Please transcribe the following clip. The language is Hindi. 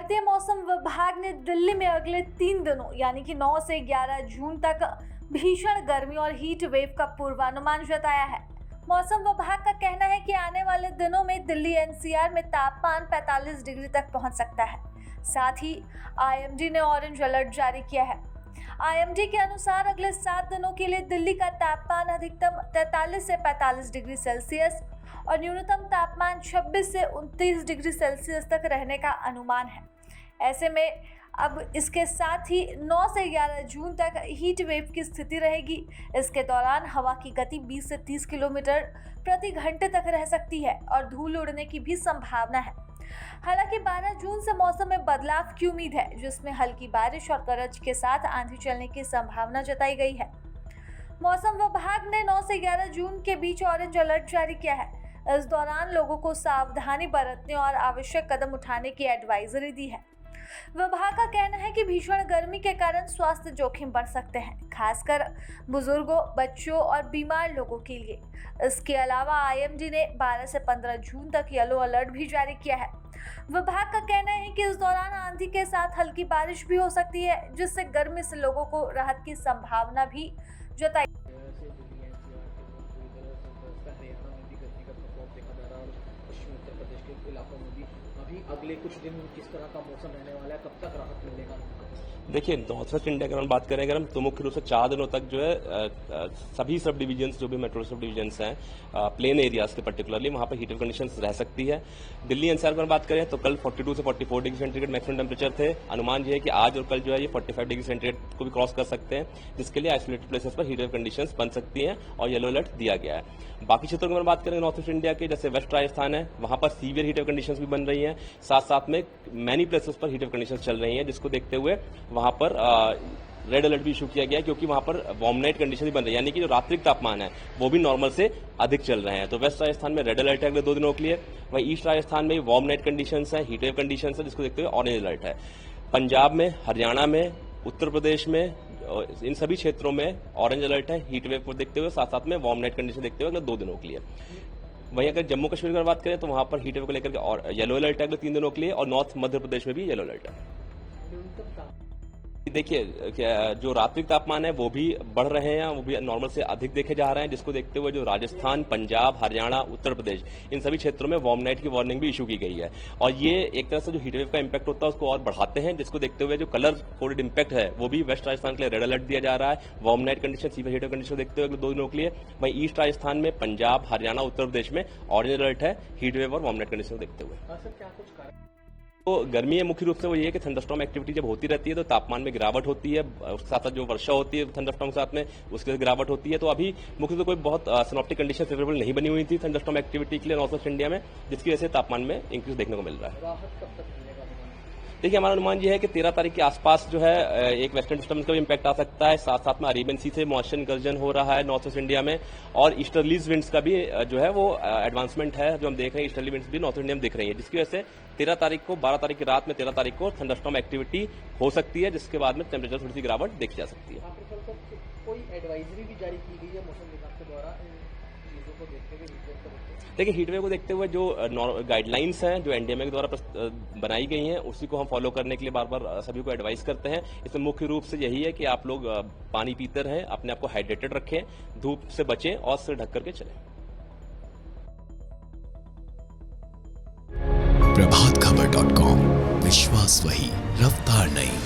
भारतीय मौसम विभाग ने दिल्ली में अगले 3 दिनों यानी कि 9 से 11 जून तक भीषण गर्मी और हीट वेव का पूर्वानुमान जताया है। मौसम विभाग का कहना है कि आने वाले दिनों में दिल्ली एनसीआर में तापमान 45 डिग्री तक पहुंच सकता है। साथ ही आईएमडी ने ऑरेंज अलर्ट जारी किया है। आईएमडी के अनुसार अगले 7 दिनों के लिए दिल्ली का तापमान अधिकतम 43 से 45 डिग्री सेल्सियस और न्यूनतम तापमान 26 से 29 डिग्री सेल्सियस तक रहने का अनुमान है। ऐसे में अब इसके साथ ही 9 से 11 जून तक हीट वेव की स्थिति रहेगी। इसके दौरान हवा की गति 20 से 30 किलोमीटर प्रति घंटे तक रह सकती है और धूल उड़ने की भी संभावना है। हालांकि 12 जून से मौसम में बदलाव की उम्मीद है, जिसमें हल्की बारिश और गरज के साथ आंधी चलने की संभावना जताई गई है। मौसम विभाग ने 9 से 11 जून के बीच ऑरेंज अलर्ट जारी किया है। इस दौरान लोगों को सावधानी बरतने और आवश्यक कदम उठाने की एडवाइजरी दी है। विभाग का कहना है कि भीषण गर्मी के कारण स्वास्थ्य जोखिम बढ़ सकते हैं, खासकर बुजुर्गों, बच्चों और बीमार लोगों के लिए। इसके अलावा आईएमडी ने 12 से 15 जून तक येलो अलर्ट भी जारी किया है। विभाग का कहना है कि इस दौरान आंधी के साथ हल्की बारिश भी हो सकती है, जिससे गर्मी से लोगों को राहत की संभावना भी जताई। अगले कुछ दिन किस तरह का मौसम रहने वाला है, कब तक राहत मिलेगा? देखिए, नॉर्थ वेस्ट इंडिया की हम बात करें अगर हम, तो मुख्य रूप से 4 दिनों तक जो है सभी सब डिवीजन्स, जो भी मेट्रो सब डिवीजन्स हैं, प्लेन एरियाज के पर्टिकुलरली वहां पर हीटिव कंडीशंस रह सकती है। दिल्ली एनसीआर की बात करें तो कल 42 से 44 डिग्री सेंटीग्रेड मैक्सिमम टेम्परेचर थे। अनुमान ये है कि आज और कल जो है ये 45 डिग्री सेंटीग्रेड को भी क्रॉस कर सकते हैं, जिसके लिए आइसोलेटेड प्लेसेस पर हीटिव कंडीशंस बन सकती हैं और येलो अलर्ट दिया गया है। बाकी क्षेत्रों की बात करें नॉर्थ ईस्ट इंडिया के, जैसे वेस्ट राजस्थान है, वहां पर सीवियर हीटिव कंडीशंस भी बन रही हैं। साथ साथ में मैनी प्लेसेस पर हीटिव कंडीशंस चल रही हैं, जिसको देखते हुए वहां पर रेड अलर्ट भी इशू किया गया है, क्योंकि वहां पर वार्म नाइट कंडीशन भी बन रही है, यानी कि जो रात्रिक तापमान है वो भी नॉर्मल से अधिक चल रहे हैं। तो वेस्ट राजस्थान में रेड अलर्ट है अगले 2 दिनों के लिए। वहीं ईस्ट राजस्थान में वार्म नाइट कंडीशंस है, हीट वेव कंडीशंस है, जिसको देखते हुए ऑरेंज अलर्ट है। पंजाब में, हरियाणा में, उत्तर प्रदेश में, इन सभी क्षेत्रों में ऑरेंज अलर्ट है हीट वेव को देखते हुए, साथ साथ में वार्म नाइट कंडीशन देखते हुए अगले 2 दिनों के लिए। वहीं अगर जम्मू कश्मीर की बात करें तो वहां पर हीट वेव को लेकर के येलो अलर्ट है अगले 3 दिनों के लिए, और नॉर्थ मध्य प्रदेश में भी येलो अलर्ट है। देखिए, जो रात्रिक तापमान है वो भी बढ़ रहे हैं, वो भी नॉर्मल से अधिक देखे जा रहे हैं, जिसको देखते हुए जो राजस्थान, पंजाब, हरियाणा, उत्तर प्रदेश, इन सभी क्षेत्रों में वार्म नाइट की वार्निंग भी इशू की गई है। और ये एक तरह से जो हीट वेव का इंपैक्ट होता है उसको और बढ़ाते हैं, जिसको देखते हुए जो कलर कोडेड इंपैक्ट है वो भी वेस्ट राजस्थान के लिए रेड अलर्ट दिया जा रहा है। Warm night condition, severe heat wave condition देखते हुए 2 दिनों के लिए। वहीं ईस्ट राजस्थान में, पंजाब, हरियाणा, उत्तर प्रदेश में ऑरेंज अलर्ट है हीट वेव और वार्म नाइट कंडीशन देखते हुए। तो गर्मी है मुख्य रूप से वो ये है कि थंडरस्टॉर्म एक्टिविटी जब होती रहती है तो तापमान में गिरावट होती है, उसके साथ साथ जो वर्षा होती है थंडरस्टॉर्म के साथ में उसके गिरावट होती है। तो अभी मुख्य रूप से कोई बहुत सिनॉप्टिक कंडीशन फेवरेबल नहीं बनी हुई थी थंडरस्टॉर्म एक्टिविटी के लिए नॉर्थ वेस्ट इंडिया में, जिसकी वजह से तापमान में इंक्रीज देखने को मिल रहा है। देखिए, हमारा अनुमान यह है कि 13 तारीख के आसपास जो है एक वेस्टर्न सिस्टम का भी इम्पैक्ट आ सकता है। साथ साथ में अरेबियन सी से मॉइस्चर इंकर्जन हो रहा है नॉर्थ वेस्ट इंडिया में, और ईस्टर्लीज विंड्स का भी जो है वो एडवांसमेंट है जो हम देख रहे हैं। ईस्टर्ली विंड्स भी नॉर्थ इंडिया में दिख रही है, जिसकी वजह से 13 तारीख को, 12 तारीख की रात में 13 तारीख को थंडरस्टॉर्म एक्टिविटी हो सकती है, जिसके बाद में टेम्परेचर थोड़ी सी गिरावट देखी जा सकती है। कोई एडवाइजरी भी जारी की गई है मौसम विभाग के द्वारा चीजों को देखते हुए? देखिए, हीट वेव को देखते हुए जो गाइडलाइंस हैं जो एनडीएमए के द्वारा बनाई गई हैं उसी को हम फॉलो करने के लिए बार बार सभी को एडवाइस करते हैं। इसमें मुख्य रूप से यही है कि आप लोग पानी पीते रहें, अपने आप को हाइड्रेटेड रखें, धूप से बचें और सिर ढक करके चलें। प्रभातखबर.com, विश्वास वही, रफ्तार नहीं।